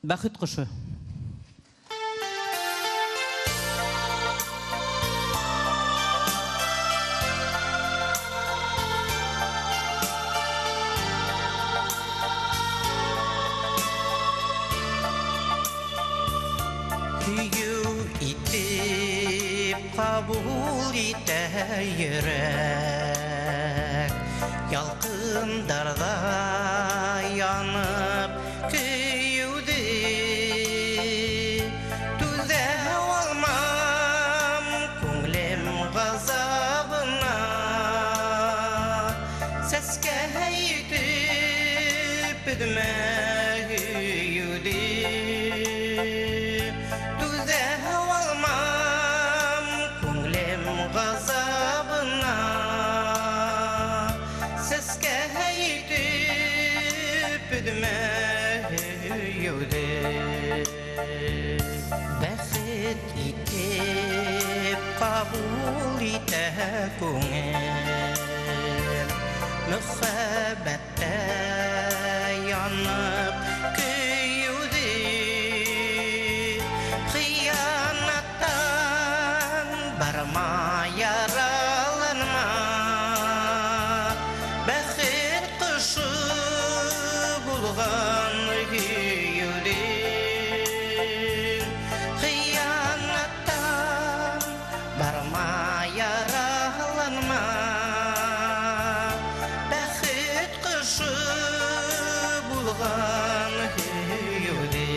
Бәхет ҡошо. Kabul ite yürek, yalqındarda yanıp küyüdü. Tüze olmam kunglim gazabına, seske yitip ödme hüyüdü. Gazabına seske yitip ödmeyüdü. Bәхет itip kabul ite күңел, mühabbette yanıp küyüdü. Hıyanattan barma yaralanma, bәхет ҡошо булған һөйөүҙе. Хыянаттан барма яраланма, бәхет ҡошо булған һөйөүҙе.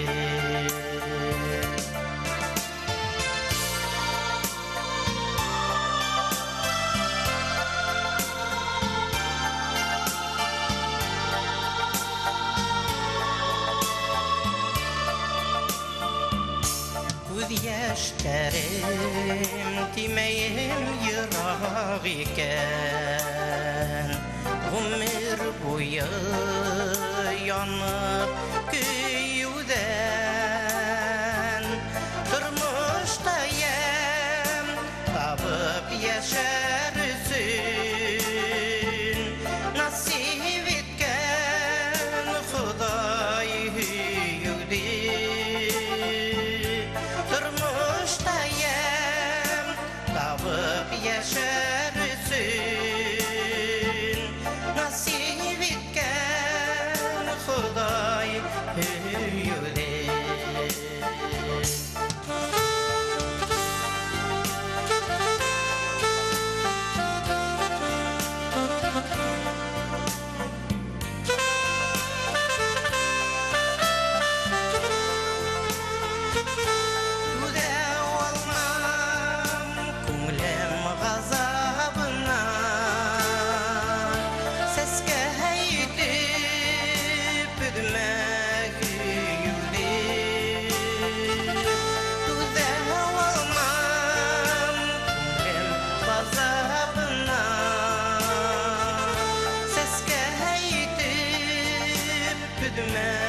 Күҙ йәштәрем тимәйем йыраҡ икән, ғүмер буйы янып көйөүҙән. Тормошта йәм табып йәшәр өсөн, насип иткән Хоҙай һөйөүҙе. Табып йәшәр өсөн, насип иткән Хоҙай һөйөүҙе. Man